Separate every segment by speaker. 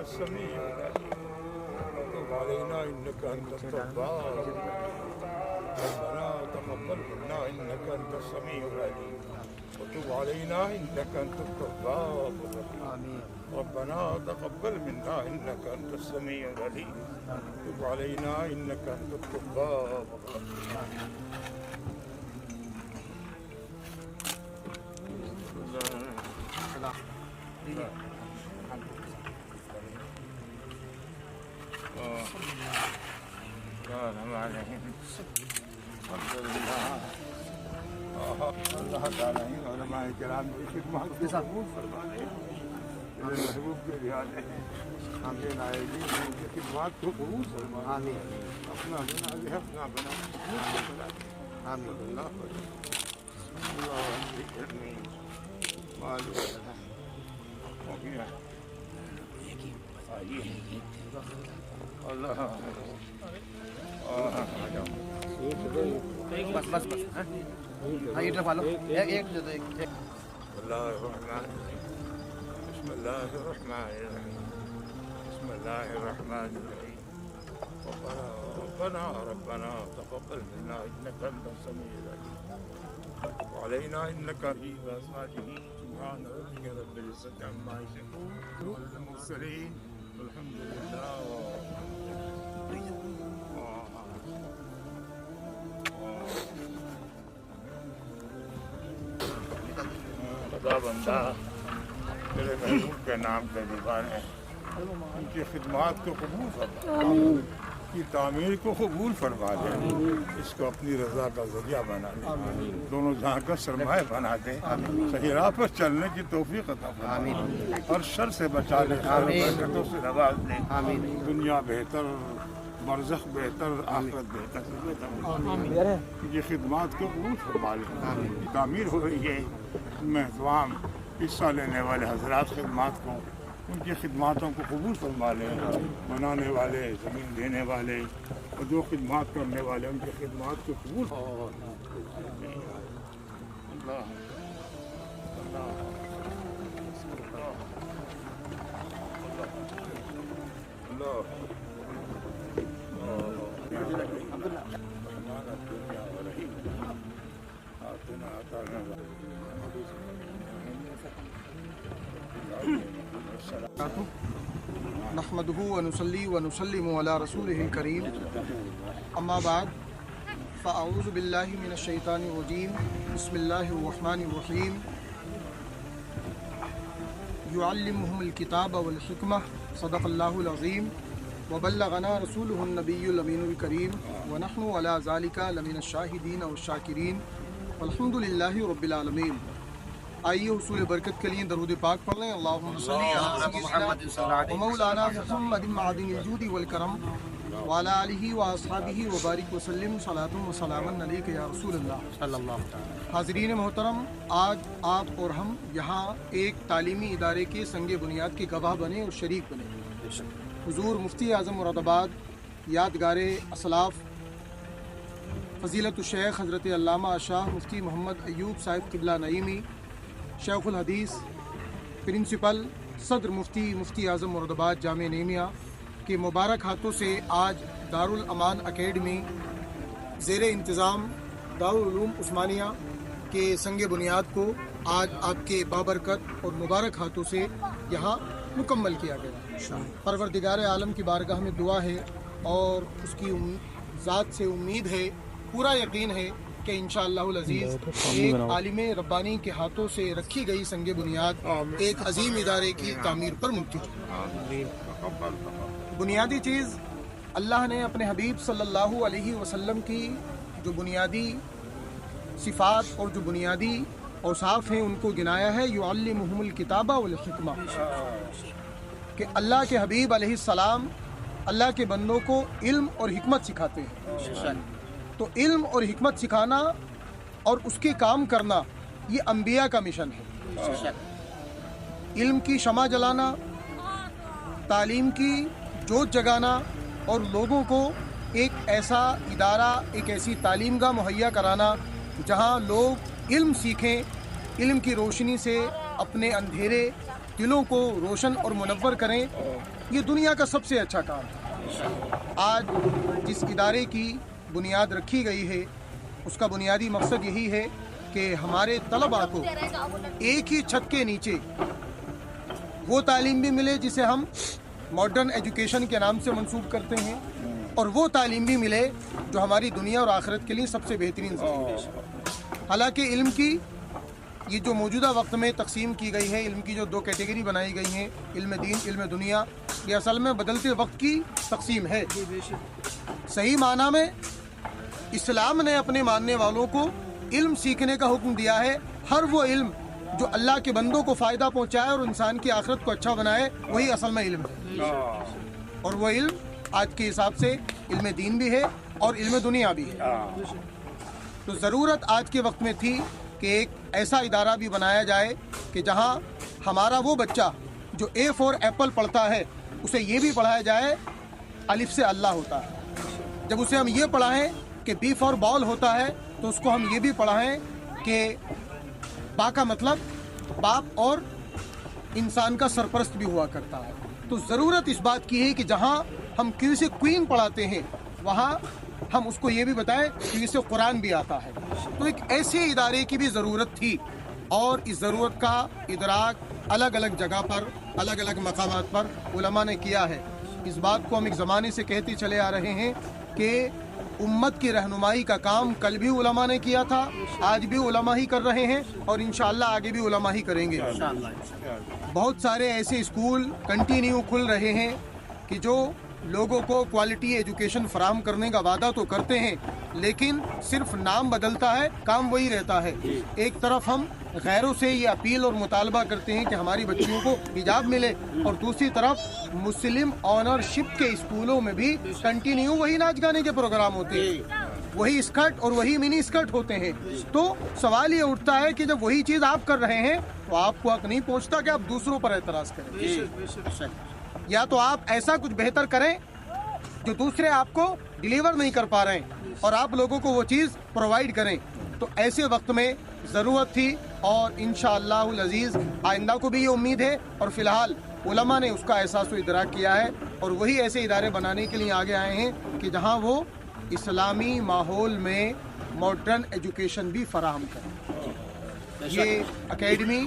Speaker 1: السميع العليم وتب علينا إنك أنت التواب ربنا تقبل منا إنك أنت السميع العليم وتب علينا إنك أنت التواب الرحيم ربنا تقبل منا إنك أنت السميع العليم وتب علينا إنك أنت التواب الرحيم اللہ تعالیٰ علماء کرام کی خدمات کو قبول فرمانے محبوب کے رہانے آمین آئے گی ان کی خدمات کو قبول فرمانے اپنا بنا لے اپنا بنا آمین اللہ اللہ
Speaker 2: بس بس بس ہاں یہ ڈرا لو ایک جو ایک
Speaker 1: اللہ الرحمن بسم اللہ الرحمن الرحیم بسم اللہ الرحمن الرحیم ربنا تقبل منا انك انت السميع العليم وعلينا انك حبيب ازواجه سبحان ربك رب العزة عما يصفون والمرسلين والحمد لله خدا بندہ تیرے محبوب کے نام کے دیوانے ان کی خدمات کو قبول فرما کی تعمیر کو قبول فرما دے اس کو اپنی رضا کا ذریعہ بنا دے دونوں جہاں کا سرمایہ بنا دے صحیح راہ پر چلنے کی توفیق عطا فرما اور شر سے بچا لے برکتوں سے نواز دے دنیا بہتر برزخ بہتر آخرت بہتر یہ خدمات کو قبول فرما لے تعمیر ہو رہی ہے میں تمام حصہ لینے والے حضرات خدمات کو ان کی خدماتوں کو قبول فرما لیں بنانے والے زمین دینے والے اور جو خدمات کرنے والے ان کی خدمات کو قبول اللہ
Speaker 2: نحمده ونصلي ونسلم على رسوله الكريم اما بعد فاعوذ بالله من الشيطان الرجيم بسم الله الرحمن الرحيم يعلمهم الكتاب والحكمة صدق الله العظيم وبلغنا رسوله النبي الأمين الكريم ونحن على ذلك لمن الشاهدين والشاكرين والحمد لله رب العالمين آئیے حصول برکت کے لیے درود پاک پڑھ لیں اللہم صلی علی محمد ومولانا محمد معدن الجود والکرم وعلی آلہ واصحابہ وبارک وسلم صلاۃ و سلام علیک یا رسول اللہ صلی اللہ علیہ وسلم۔ حاضرین محترم، آج آپ اور ہم یہاں ایک تعلیمی ادارے کے سنگ بنیاد کے گواہ بنے اور شریک بنے۔ حضور مفتی اعظم مراد آباد یادگار اسلاف فضیلت الشیخ حضرت علامہ شاہ مفتی محمد ایوب صاحب قبلہ نعیمی شیخ الحدیث پرنسپل صدر مفتی اعظم مراد آباد جامعہ نعیمیہ کے مبارک ہاتھوں سے آج دارالامان اکیڈمی زیر انتظام دارالعلوم عثمانیہ کے سنگ بنیاد کو آج آپ کے بابرکت اور مبارک ہاتھوں سے یہاں مکمل کیا گیا۔ پروردگار عالم کی بارگاہ میں دعا ہے اور اس کی ذات سے امید ہے، پورا یقین ہے کہ انشاءاللہ العزیز ایک عالم ربانی کے ہاتھوں سے رکھی گئی سنگ بنیاد ایک عظیم ادارے کی تعمیر پر منتج ہوگی۔ بنیادی چیز اللہ نے اپنے حبیب صلی اللہ علیہ وسلم کی جو بنیادی صفات اور جو بنیادی اوصاف ہیں ان کو گنایا ہے، یعلمہم الکتاب والحکمہ، کہ اللہ کے حبیب علیہ السلام اللہ کے بندوں کو علم اور حکمت سکھاتے ہیں۔ تو علم اور حکمت سکھانا اور اس کے کام کرنا یہ انبیاء کا مشن ہے۔ علم کی شمع جلانا، تعلیم کی جوت جگانا اور لوگوں کو ایک ایسا ادارہ، ایک ایسی تعلیم گاہ مہیا کرانا جہاں لوگ علم سیکھیں، علم کی روشنی سے اپنے اندھیرے دلوں کو روشن اور منور کریں، یہ دنیا کا سب سے اچھا کام ہے۔ آج جس ادارے کی بنیاد رکھی گئی ہے اس کا بنیادی مقصد یہی ہے کہ ہمارے طلباء کو ایک ہی چھت کے نیچے وہ تعلیم بھی ملے جسے ہم ماڈرن ایجوکیشن کے نام سے منسوب کرتے ہیں، اور وہ تعلیم بھی ملے جو ہماری دنیا اور آخرت کے لیے سب سے بہترین ذریعہ ہے۔ حالانکہ علم کی یہ جو موجودہ وقت میں تقسیم کی گئی ہے، علم کی جو 2 کیٹیگری بنائی گئی ہیں، علم دین، علم دنیا، یہ اصل میں بدلتے وقت کی تقسیم ہے۔ صحیح معنی میں اسلام نے اپنے ماننے والوں کو علم سیکھنے کا حکم دیا ہے۔ ہر وہ علم جو اللہ کے بندوں کو فائدہ پہنچائے اور انسان کی آخرت کو اچھا بنائے، وہی اصل میں علم ہے۔ اور وہ علم آج کے حساب سے علم دین بھی ہے اور علم دنیا بھی ہے۔ تو ضرورت آج کے وقت میں تھی کہ ایک ایسا ادارہ بھی بنایا جائے کہ جہاں ہمارا وہ بچہ جو اے فور ایپل پڑھتا ہے اسے یہ بھی پڑھایا جائے الف سے اللہ ہوتا ہے۔ جب اسے ہم یہ پڑھائیں کہ بی فور بال ہوتا ہے تو اس کو ہم یہ بھی پڑھائیں کہ با کا مطلب باپ اور انسان کا سرپرست بھی ہوا کرتا ہے۔ تو ضرورت اس بات کی ہے کہ جہاں ہم کسی کوئین پڑھاتے ہیں وہاں ہم اس کو یہ بھی بتائیں کہ اسے قرآن بھی آتا ہے۔ تو ایک ایسے ادارے کی بھی ضرورت تھی، اور اس ضرورت کا ادراک الگ الگ جگہ پر، الگ الگ مقامات پر علماء نے کیا ہے۔ اس بات کو ہم ایک زمانے سے کہتے چلے آ رہے ہیں کہ امت کی رہنمائی کا کام کل بھی علماء نے کیا تھا، آج بھی علماء ہی کر رہے ہیں، اور انشاءاللہ آگے بھی علماء ہی کریں گے۔ بہت سارے ایسے اسکول کنٹینیو کھل رہے ہیں کہ جو لوگوں کو کوالٹی ایجوکیشن فراہم کرنے کا وعدہ تو کرتے ہیں، لیکن صرف نام بدلتا ہے، کام وہی رہتا ہے۔ ایک طرف ہم غیروں سے یہ اپیل اور مطالبہ کرتے ہیں کہ ہماری بچیوں کو حجاب ملے، اور دوسری طرف مسلم آنرشپ کے اسکولوں میں بھی کنٹینیو وہی ناچ گانے کے پروگرام ہوتے ہیں، وہی اسکرٹ اور وہی منی اسکرٹ ہوتے ہیں۔ تو سوال یہ اٹھتا ہے کہ جب وہی چیز آپ کر رہے ہیں تو آپ کو حق نہیں پہنچتا کہ آپ دوسروں پر اعتراض کریں؟ یا تو آپ ایسا کچھ بہتر کریں جو دوسرے آپ کو ڈیلیور نہیں کر پا رہے ہیں، اور آپ لوگوں کو وہ چیز پرووائڈ کریں۔ تو ایسے وقت میں ضرورت تھی، اور انشاءاللہ العزیز آئندہ کو بھی یہ امید ہے، اور فی الحال علماء نے اس کا احساس و ادراک کیا ہے، اور وہی ایسے ادارے بنانے کے لیے آگے آئے ہیں کہ جہاں وہ اسلامی ماحول میں ماڈرن ایجوکیشن بھی فراہم کریں۔ یہ اکیڈمی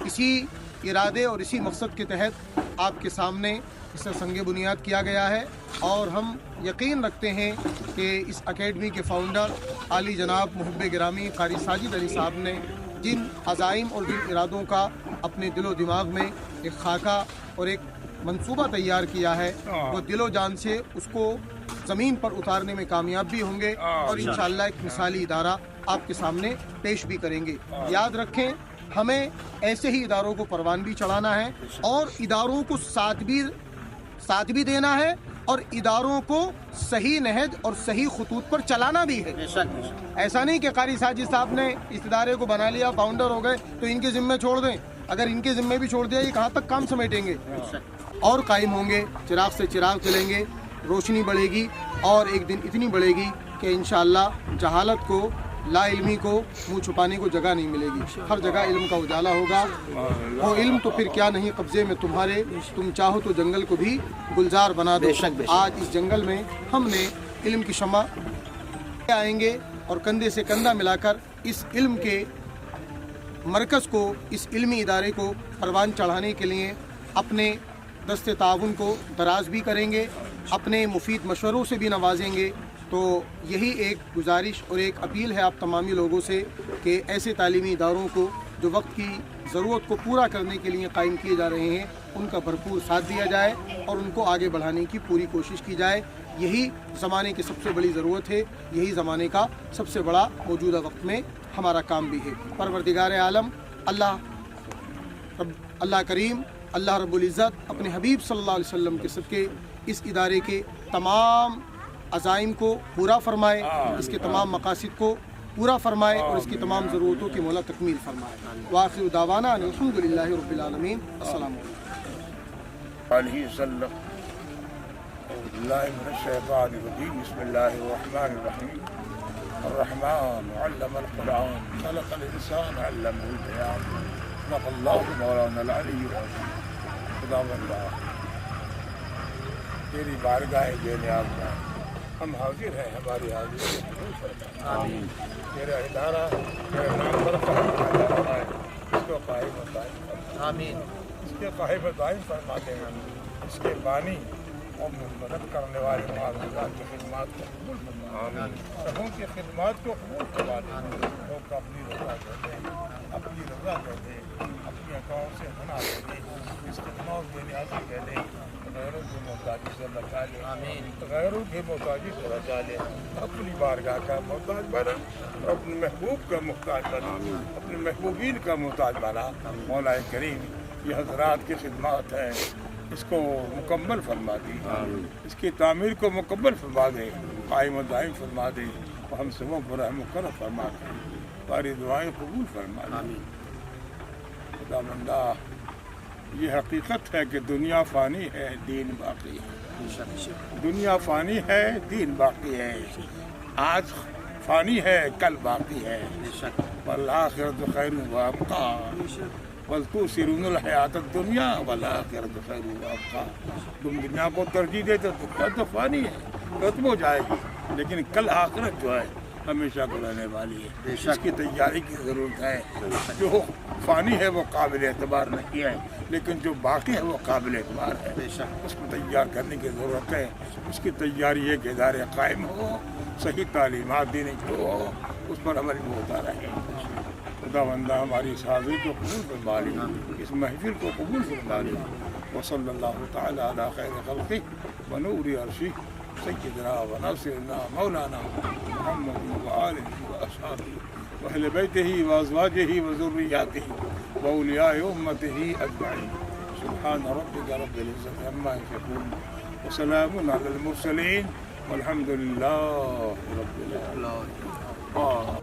Speaker 2: اسی ارادے اور اسی مقصد کے تحت آپ کے سامنے اس کا سنگ بنیاد کیا گیا ہے، اور ہم یقین رکھتے ہیں کہ اس اکیڈمی کے فاؤنڈر عالی جناب محب گرامی قاری ساجد علی صاحب نے جن عزائم اور جن ارادوں کا اپنے دل و دماغ میں ایک خاکہ اور ایک منصوبہ تیار کیا ہے، وہ دل و جان سے اس کو زمین پر اتارنے میں کامیاب بھی ہوں گے، اور انشاءاللہ ایک مثالی ادارہ آپ کے سامنے پیش بھی کریں گے۔ یاد رکھیں، ہمیں ایسے ہی اداروں کو پروان بھی چڑھانا ہے، اور اداروں کو ساتھ بھی دینا ہے، اور اداروں کو صحیح نہج اور صحیح خطوط پر چلانا بھی ہے۔ ایسا نہیں کہ قاری ساجد صاحب نے اس ادارے کو بنا لیا، فاؤنڈر ہو گئے تو ان کے ذمے چھوڑ دیں۔ اگر ان کے ذمے بھی چھوڑ دیا، یہ کہاں تک کام سمیٹیں گے؟ اور قائم ہوں گے، چراغ سے چراغ چلیں گے، روشنی بڑھے گی، اور ایک دن اتنی بڑھے گی کہ انشاءاللہ جہالت کو، لا علمی کو منہ چھپانے کو جگہ نہیں ملے گی، ہر جگہ علم کا اجالا ہوگا۔ وہ علم تو پھر کیا نہیں قبضے میں تمہارے، تم چاہو تو جنگل کو بھی گلزار بنا دو۔ آج اس جنگل میں ہم نے علم کی شمع آئیں گے، اور کندھے سے کندھا ملا کر اس علم کے مرکز کو، اس علمی ادارے کو پروان چڑھانے کے لیے اپنے دست تعاون کو دراز بھی کریں گے، اپنے مفید مشوروں سے بھی نوازیں گے۔ تو یہی ایک گزارش اور ایک اپیل ہے آپ تمامی لوگوں سے کہ ایسے تعلیمی اداروں کو جو وقت کی ضرورت کو پورا کرنے کے لیے قائم کیے جا رہے ہیں، ان کا بھرپور ساتھ دیا جائے اور ان کو آگے بڑھانے کی پوری کوشش کی جائے۔ یہی زمانے کی سب سے بڑی ضرورت ہے، یہی زمانے کا سب سے بڑا موجودہ وقت میں ہمارا کام بھی ہے۔ پروردگار عالم اللہ کریم، اللہ رب العزت اپنے حبیب صلی اللہ علیہ وسلم کے صدقے اس ادارے کے تمام عزائم کو پورا فرمائے، اس کے تمام مقاصد کو پورا فرمائے، اور اس کی تمام ضرورتوں کی مولا تکمیل فرمائے۔ وآخر دعوانا ان الحمدللہ رب العالمین۔ السلام
Speaker 1: علیکم۔ بسم اللہ الرحمن الرحیم۔ الرحمن علم القرآن خلق الانسان علمه البیان صدق اللہ مولانا العلی العظیم۔ خدا بندہ تیری بارگاہ بے نیاز میں ہم حاضر ہیں، ہماری حاضری قبول فرما۔
Speaker 3: آمین۔
Speaker 1: تیرا ادارہ تیرے نام پر قائم کیا جا رہا ہے، اس کو قائم و دائم فرما،
Speaker 3: آمین۔
Speaker 1: اس کے قائم و دائم فرما دے گا، اس کے بانی اور مدد کرنے والے معاملات کی خدمات کو قبول فرما، سبوں کی خدمات کو قبول فرما دے، لوگ اپنی رضا کہتے ہیں، اپنی رضا کہتے ہیں، اپنی اکاؤنٹ سے بنا دے دے، اس خدمات بے نیازی کہہ دے، غیروں کی محتاجی سے بچا لے،
Speaker 3: آمین۔
Speaker 1: غیروں کی محتاجی سے بچا لے، اپنی بارگاہ کا محتاج بنا، اپنے محبوب کا محتاج بنا، اپنے محبوبین کا محتاج بنا۔ مولا کریم یہ حضرات کی خدمات ہیں، اس کو مکمل فرما دی، اس کی تعمیر کو مکمل فرما دے، قائم و دائم فرما دے، اور ہم سبوں پر رحم و کرم فرما دے، ہماری دعائیں قبول فرما دے۔ خدا بندہ یہ حقیقت ہے کہ دنیا فانی ہے، دین باقی ہے۔ دنیا فانی ہے، دین باقی ہے۔ آج فانی ہے، کل باقی ہے۔ والآخرۃ خیر وابقیٰ بل تؤثرون الحیاۃ الدنیا والآخرۃ خیر وابقیٰ۔ تم دنیا کو ترجیح دیتے تو دنیا تو فانی ہے، ختم ہو جائے گی، لیکن کل آخرت جو ہے ہمیشہ کو رہنے والی ہے، اس کی تیاری کی ضرورت ہے۔ جو فانی ہے وہ قابل اعتبار نہیں ہے، لیکن جو باقی ہے وہ قابل اعتبار ہے، اس کو تیار کرنے کی ضرورت ہے۔ اس کی تیاری ہے کہ ادارے قائم ہو، صحیح تعلیمات دینے کی ہو، اس پر عمل بھی ہوتا رہے۔ خدا بندہ ہماری اس حاضری کو قبول فرما لی، اس محفل کو قبول فرما لی۔ وصلی اللہ تعالیٰ علی خیر خلقہ ونور عرشہ سیدنا و ناصرنا مولانا محمد وآلہ وأصحابہ وأہل بیتہ وأزواجہ وذریاتہ وأولیاء امتہ اجمعین۔ سبحان ربک رب العزۃ عما یصفون وسلام علی المرسلین والحمد للہ رب العالمین۔